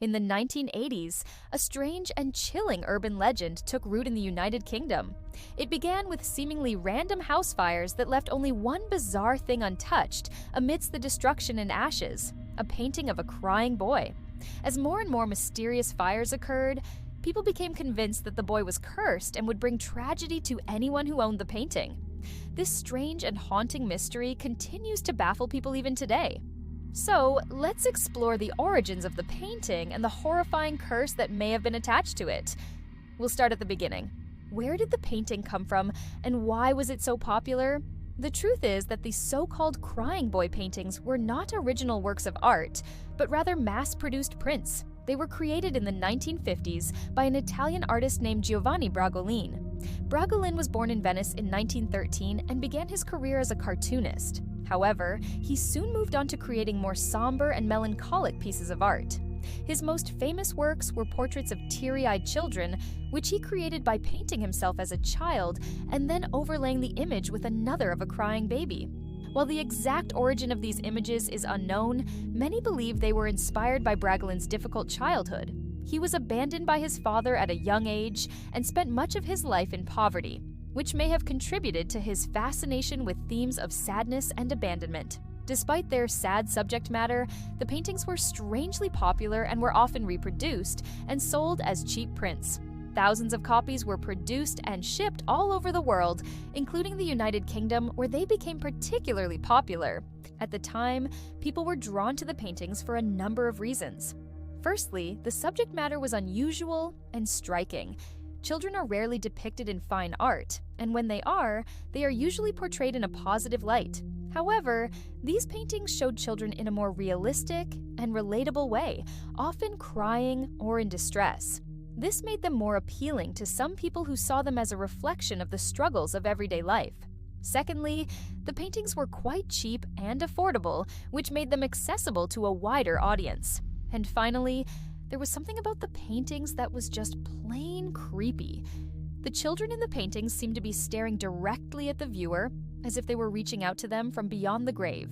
In the 1980s, a strange and chilling urban legend took root in the United Kingdom. It began with seemingly random house fires that left only one bizarre thing untouched amidst the destruction and ashes: a painting of a crying boy. As more and more mysterious fires occurred, people became convinced that the boy was cursed and would bring tragedy to anyone who owned the painting. This strange and haunting mystery continues to baffle people even today. So, let's explore the origins of the painting and the horrifying curse that may have been attached to it. We'll start at the beginning. Where did the painting come from, and why was it so popular? The truth is that the so-called crying boy paintings were not original works of art, but rather mass-produced prints. They were created in the 1950s by an Italian artist named Giovanni Bragolin. Bragolin was born in Venice in 1913 and began his career as a cartoonist. However, he soon moved on to creating more somber and melancholic pieces of art. His most famous works were portraits of teary-eyed children, which he created by painting himself as a child and then overlaying the image with another of a crying baby. While the exact origin of these images is unknown, many believe they were inspired by Bragolin's difficult childhood. He was abandoned by his father at a young age and spent much of his life in poverty, which may have contributed to his fascination with themes of sadness and abandonment. Despite their sad subject matter, the paintings were strangely popular and were often reproduced and sold as cheap prints. Thousands of copies were produced and shipped all over the world, including the United Kingdom, where they became particularly popular. At the time, people were drawn to the paintings for a number of reasons. Firstly, the subject matter was unusual and striking. Children are rarely depicted in fine art, and when they are usually portrayed in a positive light. However, these paintings showed children in a more realistic and relatable way, often crying or in distress. This made them more appealing to some people who saw them as a reflection of the struggles of everyday life. Secondly, the paintings were quite cheap and affordable, which made them accessible to a wider audience. And finally, there was something about the paintings that was just plain creepy. The children in the paintings seemed to be staring directly at the viewer, as if they were reaching out to them from beyond the grave.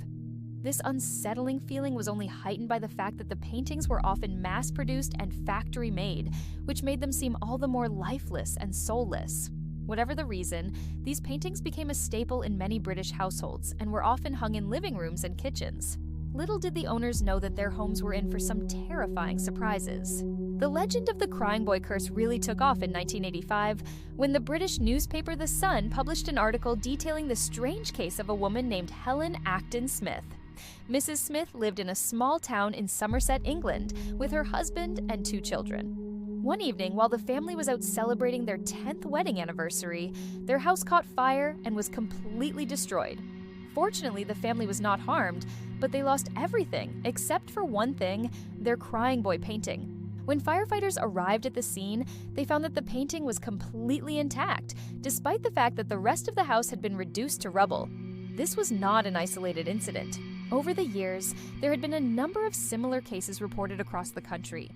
This unsettling feeling was only heightened by the fact that the paintings were often mass-produced and factory-made, which made them seem all the more lifeless and soulless. Whatever the reason, these paintings became a staple in many British households and were often hung in living rooms and kitchens. Little did the owners know that their homes were in for some terrifying surprises. The legend of the crying boy curse really took off in 1985 when the British newspaper The Sun published an article detailing the strange case of a woman named Helen Acton Smith. Mrs. Smith lived in a small town in Somerset, England, with her husband and 2 children. One evening, while the family was out celebrating their 10th wedding anniversary, their house caught fire and was completely destroyed. Fortunately, the family was not harmed, but they lost everything except for one thing: their crying boy painting. When firefighters arrived at the scene, they found that the painting was completely intact, despite the fact that the rest of the house had been reduced to rubble. This was not an isolated incident. Over the years, there had been a number of similar cases reported across the country.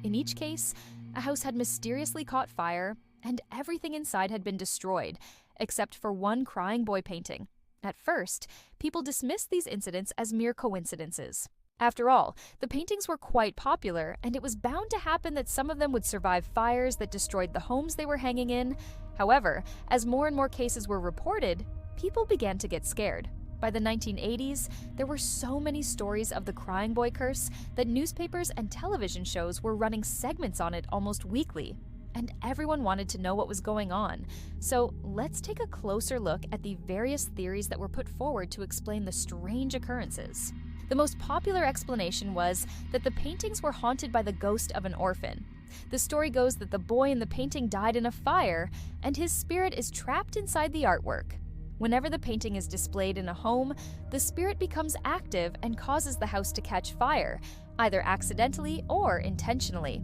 In each case, a house had mysteriously caught fire, and everything inside had been destroyed, except for one crying boy painting. At first, people dismissed these incidents as mere coincidences. After all, the paintings were quite popular, and it was bound to happen that some of them would survive fires that destroyed the homes they were hanging in. However, as more and more cases were reported, people began to get scared. By the 1980s, there were so many stories of the crying boy curse that newspapers and television shows were running segments on it almost weekly. And everyone wanted to know what was going on. So let's take a closer look at the various theories that were put forward to explain the strange occurrences. The most popular explanation was that the paintings were haunted by the ghost of an orphan. The story goes that the boy in the painting died in a fire, and his spirit is trapped inside the artwork. Whenever the painting is displayed in a home, the spirit becomes active and causes the house to catch fire, either accidentally or intentionally.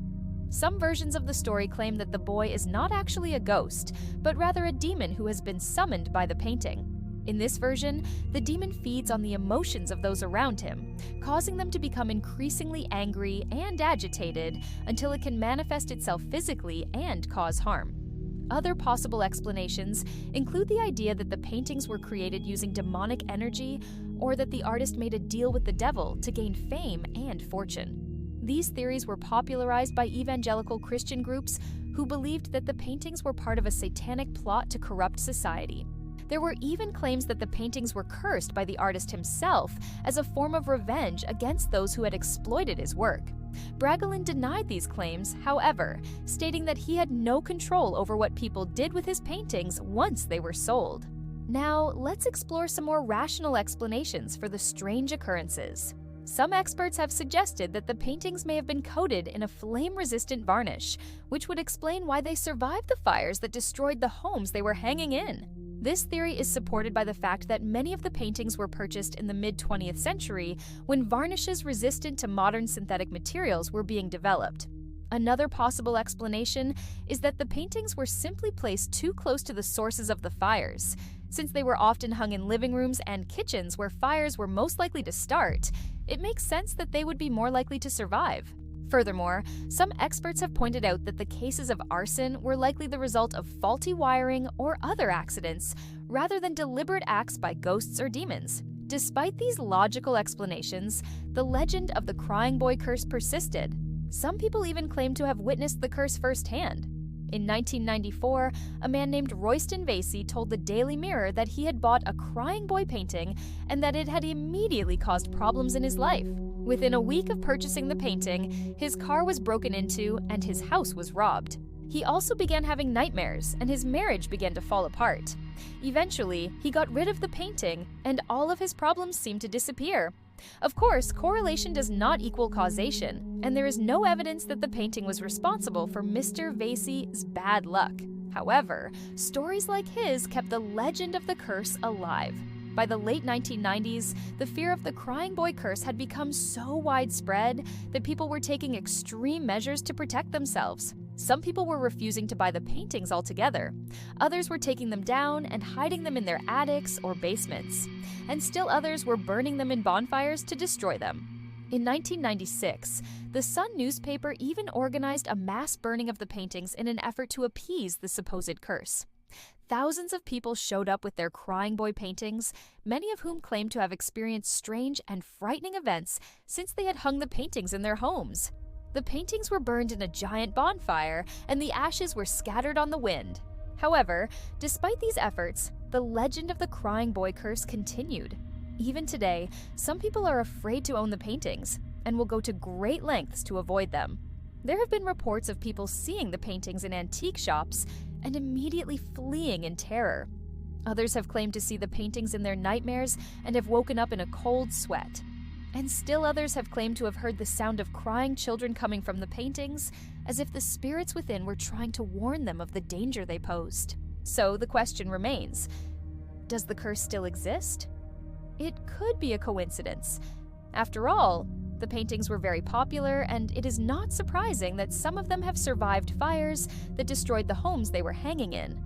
Some versions of the story claim that the boy is not actually a ghost, but rather a demon who has been summoned by the painting. In this version, the demon feeds on the emotions of those around him, causing them to become increasingly angry and agitated until it can manifest itself physically and cause harm. Other possible explanations include the idea that the paintings were created using demonic energy, or that the artist made a deal with the devil to gain fame and fortune. These theories were popularized by evangelical Christian groups who believed that the paintings were part of a satanic plot to corrupt society. There were even claims that the paintings were cursed by the artist himself as a form of revenge against those who had exploited his work. Bragelin denied these claims, however, stating that he had no control over what people did with his paintings once they were sold. Now, let's explore some more rational explanations for the strange occurrences. Some experts have suggested that the paintings may have been coated in a flame-resistant varnish, which would explain why they survived the fires that destroyed the homes they were hanging in. This theory is supported by the fact that many of the paintings were purchased in the mid-20th century when varnishes resistant to modern synthetic materials were being developed. Another possible explanation is that the paintings were simply placed too close to the sources of the fires. Since they were often hung in living rooms and kitchens where fires were most likely to start, it makes sense that they would be more likely to survive. Furthermore, some experts have pointed out that the cases of arson were likely the result of faulty wiring or other accidents, rather than deliberate acts by ghosts or demons. Despite these logical explanations, the legend of the crying boy curse persisted. Some people even claim to have witnessed the curse firsthand. In 1994, a man named Royston Vasey told the Daily Mirror that he had bought a crying boy painting and that it had immediately caused problems in his life. Within a week of purchasing the painting, his car was broken into and his house was robbed. He also began having nightmares and his marriage began to fall apart. Eventually, he got rid of the painting and all of his problems seemed to disappear. Of course, correlation does not equal causation, and there is no evidence that the painting was responsible for Mr. Vasey's bad luck. However, stories like his kept the legend of the curse alive. By the late 1990s, the fear of the crying boy curse had become so widespread that people were taking extreme measures to protect themselves. Some people were refusing to buy the paintings altogether. Others were taking them down and hiding them in their attics or basements. And still others were burning them in bonfires to destroy them. In 1996, the Sun newspaper even organized a mass burning of the paintings in an effort to appease the supposed curse. Thousands of people showed up with their crying boy paintings, many of whom claimed to have experienced strange and frightening events since they had hung the paintings in their homes. The paintings were burned in a giant bonfire, and the ashes were scattered on the wind. However, despite these efforts, the legend of the crying boy curse continued. Even today, some people are afraid to own the paintings and will go to great lengths to avoid them. There have been reports of people seeing the paintings in antique shops and immediately fleeing in terror. Others have claimed to see the paintings in their nightmares and have woken up in a cold sweat. And still others have claimed to have heard the sound of crying children coming from the paintings, as if the spirits within were trying to warn them of the danger they posed. So the question remains, does the curse still exist? It could be a coincidence. After all, the paintings were very popular, and it is not surprising that some of them have survived fires that destroyed the homes they were hanging in.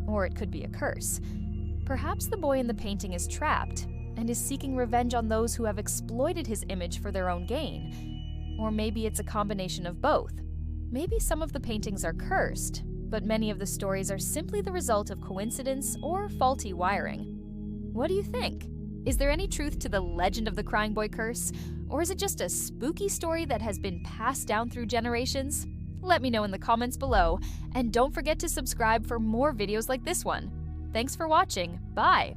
Or it could be a curse. Perhaps the boy in the painting is trapped and is seeking revenge on those who have exploited his image for their own gain. Or maybe it's a combination of both. Maybe some of the paintings are cursed, but many of the stories are simply the result of coincidence or faulty wiring. What do you think? Is there any truth to the legend of the crying boy curse? Or is it just a spooky story that has been passed down through generations? Let me know in the comments below, and don't forget to subscribe for more videos like this one. Thanks for watching. Bye!